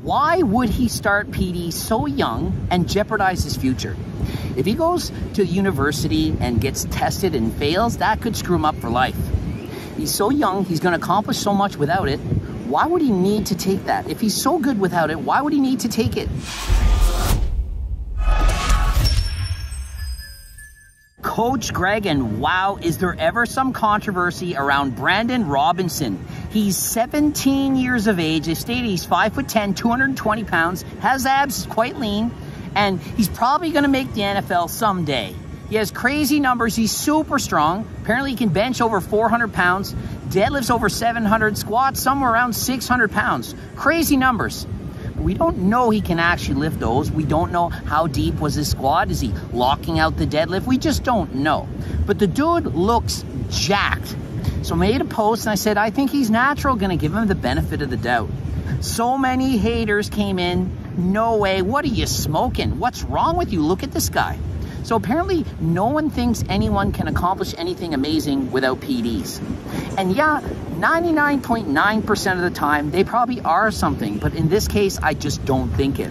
Why would he start PD so young and jeopardize his future? If he goes to university and gets tested and fails, that could screw him up for life. He's so young, he's going to accomplish so much without it. Why would he need to take that? If he's so good without it, why would he need to take it? Coach Greg, and wow, is there ever some controversy around Brandon Robinson? He's 17 years of age. They stated he's 5'10", 220 pounds, has abs, quite lean, and he's probably going to make the NFL someday. He has crazy numbers. He's super strong. Apparently he can bench over 400 pounds, deadlifts over 700, squats somewhere around 600 pounds. Crazy numbers. We don't know he can actually lift those. We don't know how deep was his squat. Is he locking out the deadlift? We just don't know. But the dude looks jacked. So I made a post and I said, I think he's natural, gonna give him the benefit of the doubt. So many haters came in. No way, what are you smoking? What's wrong with you? Look at this guy. So apparently no one thinks anyone can accomplish anything amazing without PDs. And yeah, 99.9% of the time, they probably are something. But in this case, I just don't think it.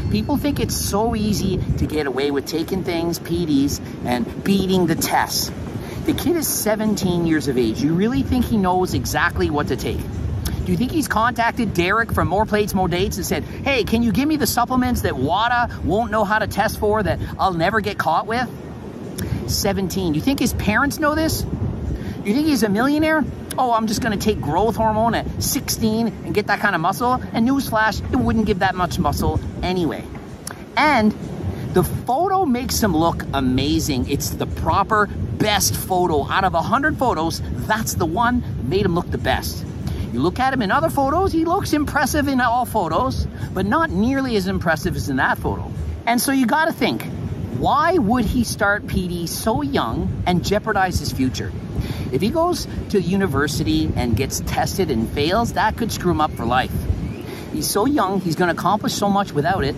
People think it's so easy to get away with taking things, PDs, and beating the tests. The kid is 17 years of age. You really think he knows exactly what to take? Do you think he's contacted Derek from More Plates, More Dates and said, hey, can you give me the supplements that WADA won't know how to test for that I'll never get caught with? 17. Do you think his parents know this? Do you think he's a millionaire? Oh, I'm just going to take growth hormone at 16 and get that kind of muscle. And newsflash, it wouldn't give that much muscle anyway. And the photo makes him look amazing. It's the proper best photo. Out of 100 photos, that's the one that made him look the best. You look at him in other photos, he looks impressive in all photos, but not nearly as impressive as in that photo. And so you got to think, why would he start PD so young and jeopardize his future? If he goes to university and gets tested and fails, that could screw him up for life. He's so young, he's going to accomplish so much without it.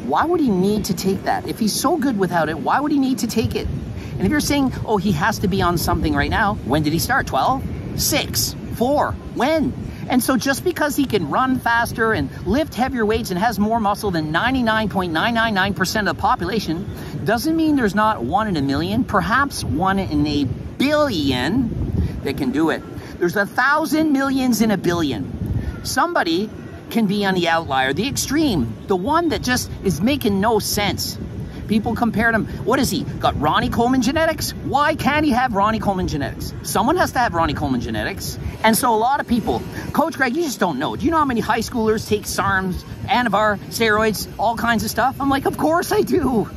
Why would he need to take that? If he's so good without it, why would he need to take it? And if you're saying, oh, he has to be on something right now, when did he start? 12? 6? 4? When? And so just because he can run faster and lift heavier weights and has more muscle than 99.999% of the population doesn't mean there's not one in a million, perhaps one in a billion that can do it. There's 1,000 millions in a billion. Somebody can be on the outlier, the extreme, the one that just is making no sense. People compared him. What is he? Got Ronnie Coleman genetics? Why can't he have Ronnie Coleman genetics? Someone has to have Ronnie Coleman genetics. And so a lot of people, Coach Greg, you just don't know. Do you know how many high schoolers take SARMs, Anavar, steroids, all kinds of stuff? I'm like, of course I do.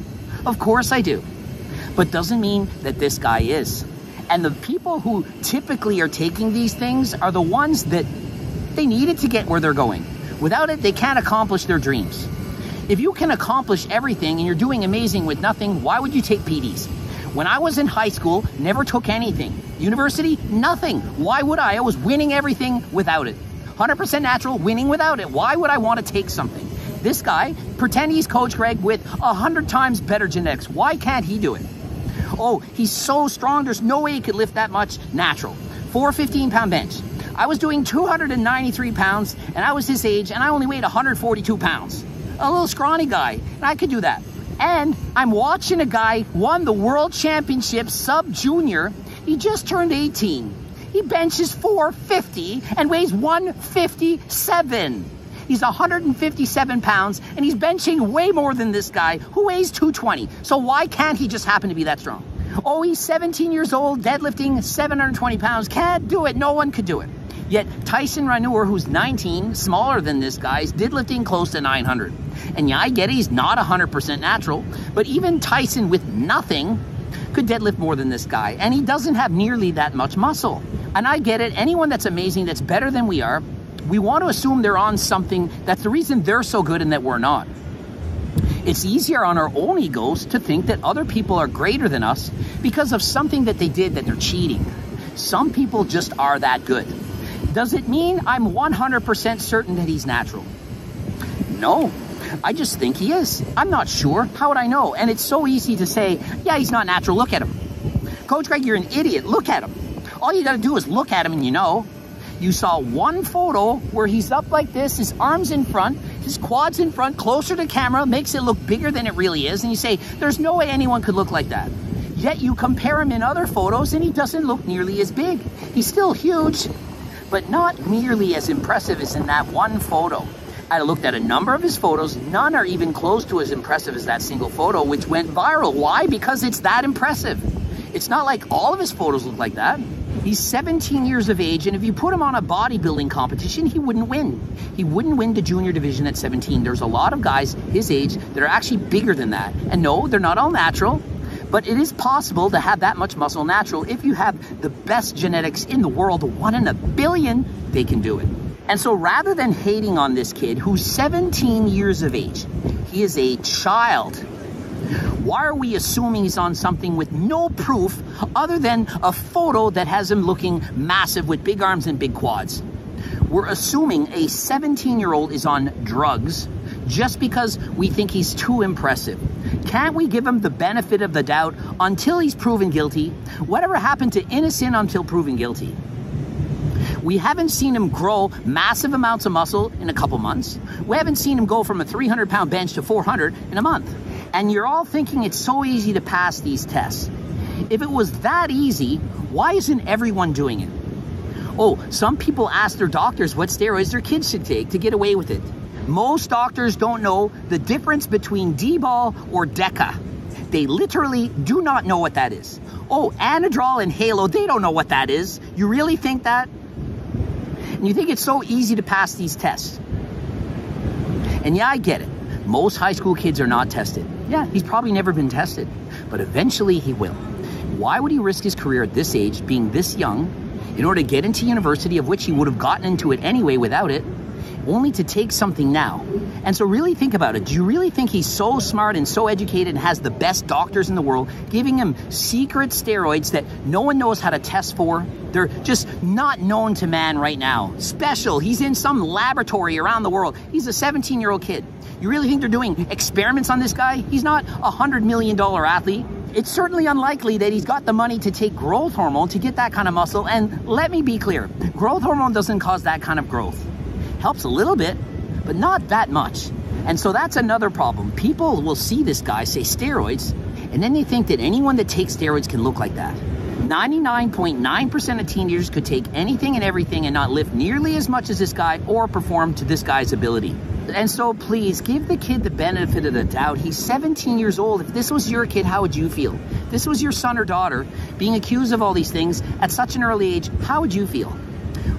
Of course I do. But doesn't mean that this guy is. And the people who typically are taking these things are the ones that they needed to get where they're going. Without it, they can't accomplish their dreams. If you can accomplish everything and you're doing amazing with nothing, why would you take PDs? When I was in high school, never took anything. University, nothing. Why would I? I was winning everything without it. 100% natural, winning without it. Why would I want to take something? This guy, pretend he's Coach Greg with 100 times better genetics. Why can't he do it? Oh, he's so strong, there's no way he could lift that much natural. 415-pound bench. I was doing 293 pounds, and I was his age, and I only weighed 142 pounds. A little scrawny guy, and I could do that. And I'm watching a guy won the world championship sub-junior. He just turned 18. He benches 450 and weighs 157. He's 157 pounds, and he's benching way more than this guy who weighs 220. So why can't he just happen to be that strong? Oh, he's 17 years old, deadlifting 720 pounds. Can't do it. No one could do it. Yet Tyson Raneur, who's 19, smaller than this guy, is deadlifting close to 900. And yeah, I get it, he's not 100% natural, but even Tyson with nothing could deadlift more than this guy, and he doesn't have nearly that much muscle. And I get it, anyone that's amazing, that's better than we are, we want to assume they're on something that's the reason they're so good and that we're not. It's easier on our own egos to think that other people are greater than us because of something that they did that they're cheating. Some people just are that good. Does it mean I'm 100% certain that he's natural? No, I just think he is. I'm not sure. How would I know? And it's so easy to say, yeah, he's not natural. Look at him. Coach Greg, you're an idiot. Look at him. All you got to do is look at him and you know. You saw one photo where he's up like this, his arms in front, His quads in front, closer to camera, makes it look bigger than it really is. And you say, there's no way anyone could look like that. Yet you compare him in other photos and he doesn't look nearly as big. He's still huge, but not nearly as impressive as in that one photo. I looked at a number of his photos. None are even close to as impressive as that single photo, which went viral. Why? Because it's that impressive. It's not like all of his photos look like that. He's 17 years of age, and if you put him on a bodybuilding competition, he wouldn't win. He wouldn't win the junior division at 17. There's a lot of guys his age that are actually bigger than that. And no, they're not all natural, but it is possible to have that much muscle natural. If you have the best genetics in the world, 1 in a billion, they can do it. And so rather than hating on this kid who's 17 years of age, he is a child. Why are we assuming he's on something with no proof other than a photo that has him looking massive with big arms and big quads? We're assuming a 17-year-old is on drugs just because we think he's too impressive. Can't we give him the benefit of the doubt until he's proven guilty? Whatever happened to innocent until proven guilty? We haven't seen him grow massive amounts of muscle in a couple months. We haven't seen him go from a 300-pound bench to 400 in a month. And you're all thinking it's so easy to pass these tests. If it was that easy, why isn't everyone doing it? Oh, some people ask their doctors what steroids their kids should take to get away with it. Most doctors don't know the difference between D-bol or Deca. They literally do not know what that is. Oh, Anadrol and Halo, they don't know what that is. You really think that? And you think it's so easy to pass these tests. And yeah, I get it. Most high school kids are not tested. Yeah, he's probably never been tested, but eventually he will. Why would he risk his career at this age, being this young, in order to get into university, of which he would have gotten into it anyway without it, only to take something now? And so really think about it. Do you really think he's so smart and so educated and has the best doctors in the world giving him secret steroids that no one knows how to test for? They're just not known to man right now. Special. He's in some laboratory around the world. He's a 17-year-old kid. You really think they're doing experiments on this guy? He's not a $100 million athlete. It's certainly unlikely that he's got the money to take growth hormone to get that kind of muscle. And let me be clear, growth hormone doesn't cause that kind of growth. Helps a little bit, but not that much. And so that's another problem. People will see this guy say steroids, and then they think that anyone that takes steroids can look like that. 99.9% of teenagers could take anything and everything and not lift nearly as much as this guy or perform to this guy's ability. And so please give the kid the benefit of the doubt. He's 17 years old. If this was your kid, how would you feel? If this was your son or daughter being accused of all these things at such an early age, how would you feel?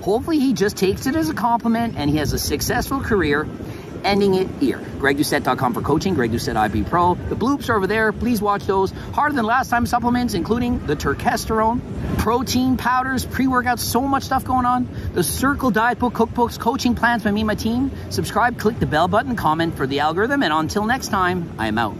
Hopefully he just takes it as a compliment and he has a successful career. Ending it here. GregDoucette.com for coaching. Greg Doucette IB Pro. The bloops are over there. Please watch those. Harder than last time supplements, including the turkesterone, protein powders, pre-workouts, so much stuff going on. The Circle Diet Book, cookbooks, coaching plans by me and my team. Subscribe, click the bell button, comment for the algorithm, and until next time, I am out.